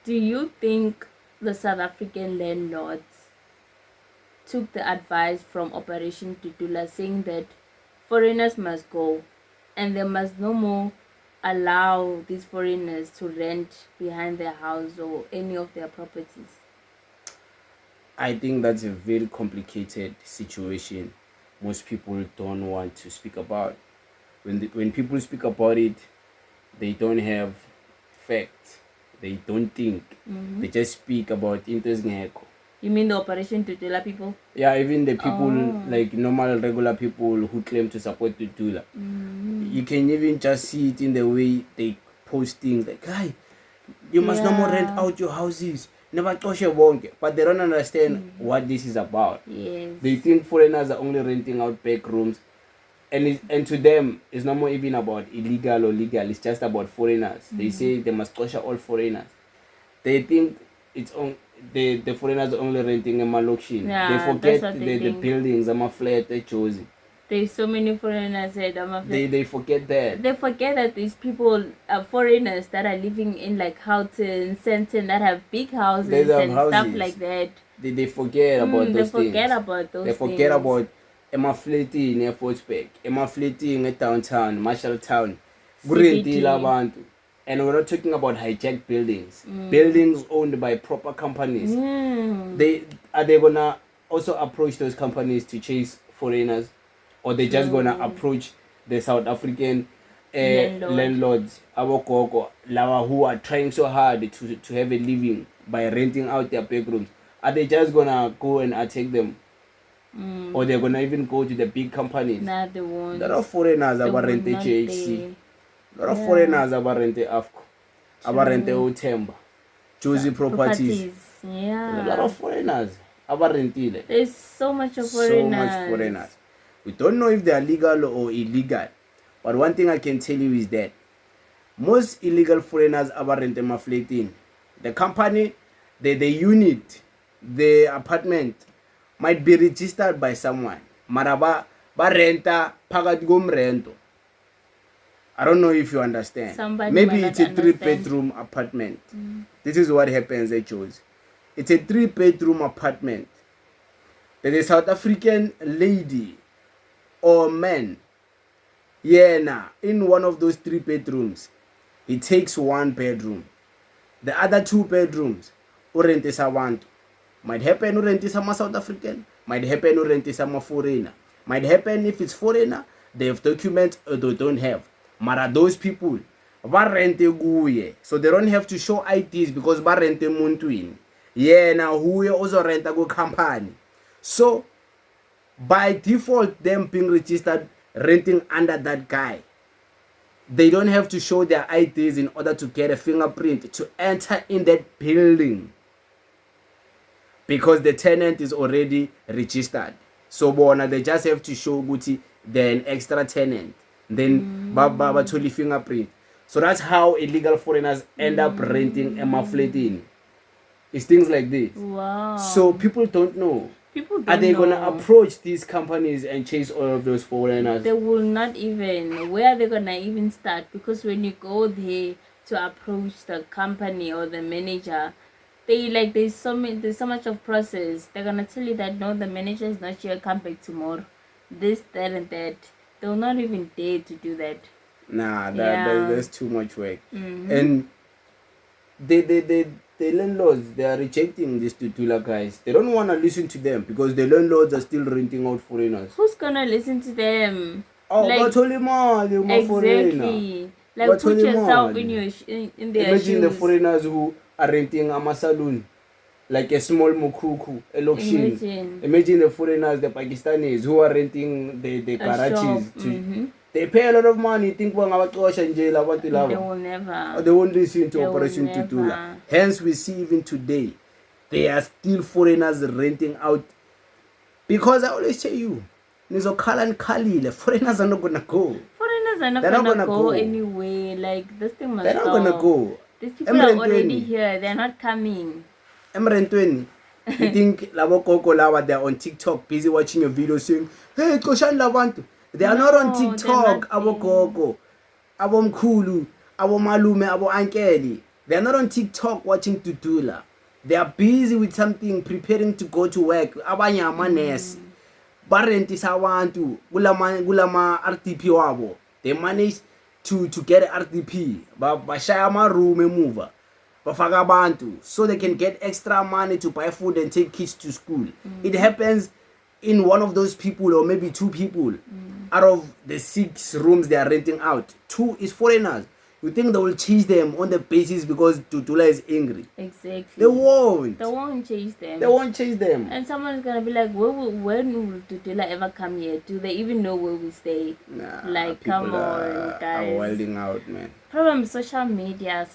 Do you think the South African landlords took the advice from Operation Tutula saying that foreigners must go and they must no more allow these foreigners to rent behind their house or any of their properties? I think that's a very complicated situation. Most people don't want to speak about. When people speak about it, they don't have facts. They don't think. They just speak about interest. You mean the Operation Tutula people? Yeah, even the people Oh. like normal regular people who claim to support Tutula. You can even just see it in the way they post things like, "Hi, you must no more rent out your houses. Never touch your bonke." But they don't understand what this is about. Yes. They think foreigners are only renting out back rooms, and to them it's not more even about illegal or legal. It's just about foreigners. They say they must touch all foreigners. They think it's on the foreigners are only renting a malokishin. Yeah, they forget that's what they the think. buildings, a flat, a Josie. There's so many foreigners here. They forget that. They forget that these people are foreigners that are living in like Houghton, Sandton, that have big houses They have and houses. stuff like that. They forget about those They forget things. about those They forget about Emma Fletty near Fortsburg, Emma Fletty in downtown, Marshalltown, CBD. and we're not talking about hijacked buildings. Buildings owned by proper companies. They gonna also approach those companies to chase foreigners, or they just gonna approach the South African landlords, abogogo, lava who are trying so hard to have a living by renting out their bedrooms. Are they just gonna go and attack them? Or they're gonna even go to the big companies? Nah, they won't. A lot of foreigners They are will rent not GHC. A lot of Yeah. foreigners are rent AFCO. Are rent Utemba. Josie Properties. Yeah. A lot of foreigners are rentile. There's so much of So foreigners. much foreigners. We don't know if they are legal or illegal. But one thing I can tell you is that most illegal foreigners are rent mafletin. The company, the unit, the apartment might be registered by someone. Maraba ba renta phakathi komrento. I don't know if you understand. Somebody Maybe might it's a not 3-bedroom apartment. This is what happens at Joe's. It's a 3-bedroom apartment. There's a South African lady or man. Yeah, nah. In one of those 3 bedrooms, he takes 1 bedroom. The other 2 bedrooms, urentisa abantu. Might happen urentisa ma South African. Might happen urentisa ma foreigner. Might happen if it's foreigner, they have documents or they don't have. Mara those people, ba rente guye. So they don't have to show IDs because ba rente muntwini. Yeah, now huye also renta go company. So by default, them being registered renting under that guy, they don't have to show their IDs in order to get a fingerprint to enter in that building because the tenant is already registered. So bona they just have to show Guti they're an extra tenant. Then baba totally fingerprint. So that's how illegal foreigners end up renting a flat in. It's things like this. Wow. So people don't know. People don't Are they know. gonna approach these companies and chase all of those foreigners? They will not even. Where are they gonna even start? Because when you go there to approach the company or the manager, they like there's so much of process. They're gonna tell you that no, the manager is not here. Come back tomorrow. This, that, and that. They will not even dare to do that. Nah, Yeah. that's too much work. And the landlords, they are rejecting these Tutula guys. They don't want to listen to them because the landlords are still renting out foreigners. Who's gonna listen to them? Oh, Like- foreigner. Like But put only yourself more. in in their Imagine the shoes. foreigners who are renting a saloon, like a small mukuku, a lokshin. Imagine the foreigners, the Pakistanis who are renting the garages. They pay a lot of money. Think They will never. they won't listen to They Operation will Tutula. never. Hence, we see even today, there are still foreigners renting out. Because I always tell you, foreigners are not gonna go. Foreigners are not They're not gonna gonna go go. anyway. Like this thing must They're not stop. gonna go. These people are already Emrentweni. here. They're not coming. Emrentweni. You think labo koko lawa they're on TikTok busy watching a video saying, "Hey, Koshan Labantu." They are not on No, TikTok. they're not Abo gogo, abo mkhulu, abo malume, abo ankeli. They're not on TikTok watching Tutula. They are busy with something, preparing to go to work. Abanye amanesi. Barentisa abantu kulama RDP wabo. They managed to get RDP. Bashaya ama-room emuva. Bafaka abantu so they can get extra money to buy food and take kids to school. It happens in one of those people or maybe two people. Out of the 6 rooms they are renting out, 2 is foreigners. You think they will chase them on the basis because Tutula is angry? Exactly. They won't. They won't chase them. They won't chase them. And someone's gonna be like, when will Tutula ever come here? Do they even know where we stay? Nah, like, come on, guys. Are wilding out, man. Problem social media.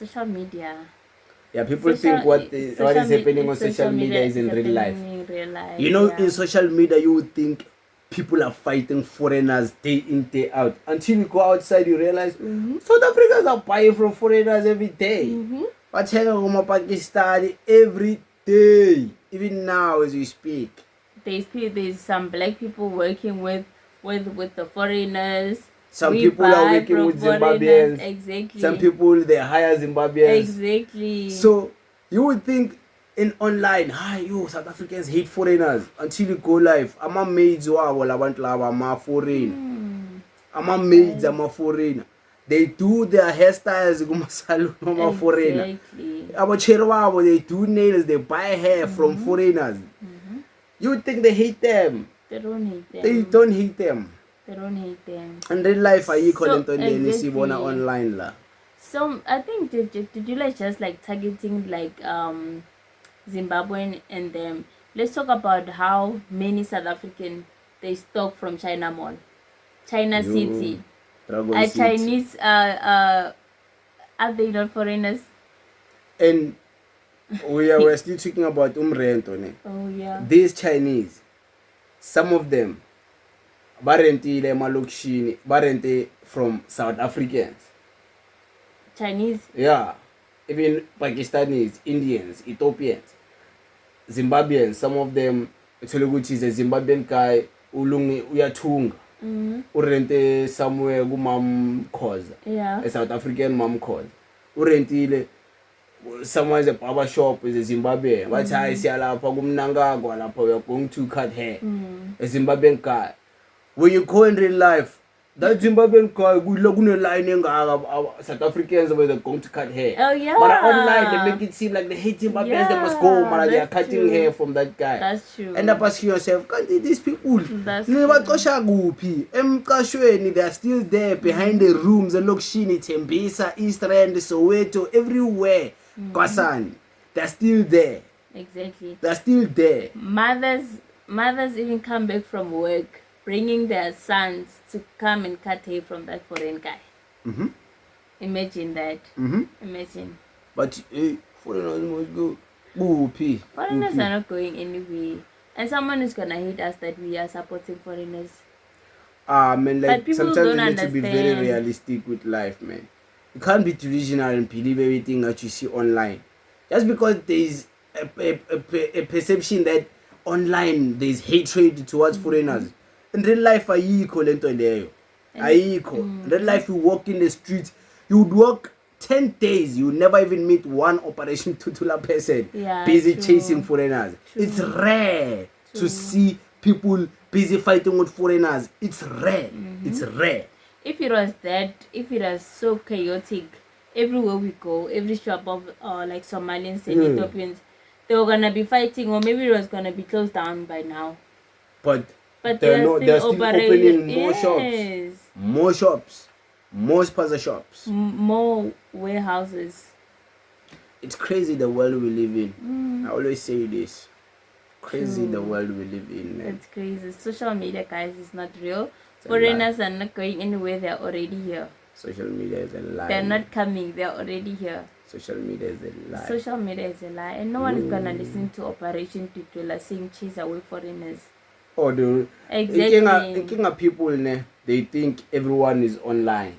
Yeah, people think what is happening on social media is in real life. You know, in social media, you would think people are fighting foreigners day in, day out. Until you go outside, you realize South Africans are buying from foreigners every day. But Pakistan every day, even now as we speak. There's some black people working with the foreigners. Some people are working with Zimbabweans. Exactly. Some people, they hire Zimbabweans. Exactly. So you would think in online, South Africans hate foreigners. Until you go live, ama maids wabo labantu laba ama foreigner. Ama maids ama foreigner. They do their hairstyles kuma salon ama foreigner. Abachero wabo, they do nails, they buy hair from foreigners. You would think they hate them. They don't hate them. They don't hate them. They don't hate them. In real life, are you calling So, to online la? So I think the just like targeting like Zimbabwean and them. Let's talk about how many South African they stock from China Mall, China City. Dragon City. Chinese are they not foreigners? And we're still talking about rent on it. Oh yeah. These Chinese, some of them, barente malokshini, barente from South Africans. Chinese. Yeah, even Pakistanis, Indians, Ethiopians, Zimbabweans. Some of them, Toluguchi is a Zimbabwean guy. Ulungi uyatunga. Urente somewhere gumam cause. Yeah. A South African mom cause. Urentile. Someone is a barber shop is a Zimbabwean. But I see a lot of Gumnanga, we are going to cut hair. A Zimbabwean guy. When you go in real life, that Zimbabwean guy good look lining South Africans where they're going to cut hair. Oh yeah. But online they make it seem like they hate Zimbabweans, they must go, man. They are cutting hair from that guy. That's true. End up asking yourself, can't these people? That's They are still there behind the rooms, the Lokshini, Tembisa, East Rand, Soweto, everywhere. Kwasan, they're still there. Exactly. They're still there. Mothers even come back from work, bringing their sons to come and cut hair from that foreign guy. Imagine that. Imagine. But foreigners must go. Boopy. Foreigners are not going anywhere. And someone is gonna hate us that we are supporting foreigners. Man, like people sometimes don't you need to be very understand. realistic with life, man. You can't be traditional and believe everything that you see online. Just because there is a perception that online there is hatred towards foreigners. In real life, ayikho lento leyo. Ayikho. In real life, you walk in the streets, you would walk 10 days, you never even meet one Operation Tutula person busy chasing foreigners. It's rare to see people busy fighting with foreigners. It's rare. It's rare. If it was so chaotic, everywhere we go, every shop of like Somalians and Ethiopians, they were gonna be fighting, or maybe it was gonna be closed down by now. But they're still opening more shops, more sponsor shops, more warehouses. It's crazy the world we live in. I always say this. Crazy the world we live in, man. It's crazy. Social media, guys, is not real. Foreigners are not going anywhere. They're already here. Social media is a lie. They're not coming. They're already here. Social media is a lie. Social media is a lie. And no one is going to listen to Operation Tutula saying chase away foreigners. Oh, dude. Exactly. Thinking of people, they think everyone is online.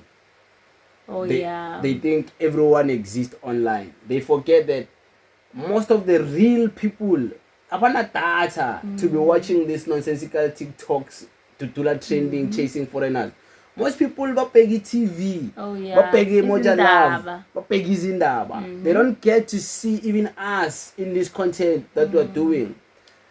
Oh, They think everyone exists online. They forget that most of the real people have not data to be watching these nonsensical TikToks, Tutula trending, chasing foreigners. Most people bapegi TV. Oh yeah. Bapegi Moja Love. Izindaba. Bapegi Zindaba. They don't get to see even us in this content that we're doing.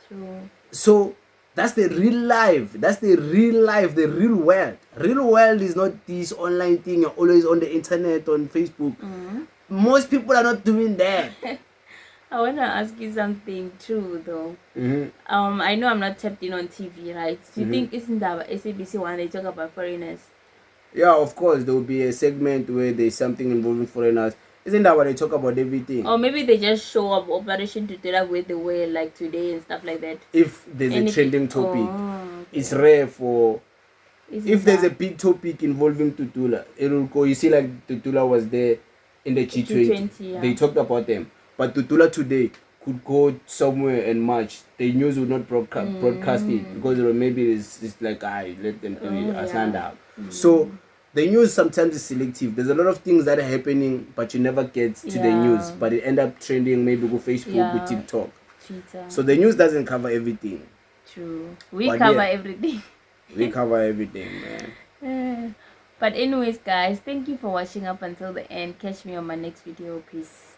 True. So that's the real life. That's the real life, the real world. Real world is not this online thing. You're always on the internet, on Facebook. Most people are not doing that. I want to ask you something true though. I know I'm not tapped in on TV, right? Do you think isn't that SABC when they talk about foreigners? Yeah, of course, there will be a segment where there's something involving foreigners. Isn't that what they talk about everything? Or maybe they just show up Operation to do that with the way like today and stuff like that. If there's a trending topic, it's rare for. If there's a big topic involving Tutula, it will go. You see, like Tutula was there in the G20. Yeah. They talked about them, but Tutula today could go somewhere and march. The news would not broadcast it because maybe it's like let them do it. I stand up. So the news sometimes is selective. There's a lot of things that are happening, but you never get to the news. But it end up trending maybe go Facebook, go TikTok. Twitter. So the news doesn't cover everything. True. We cover everything. We cover everything, man. But anyways, guys, thank you for watching up until the end. Catch me on my next video. Peace.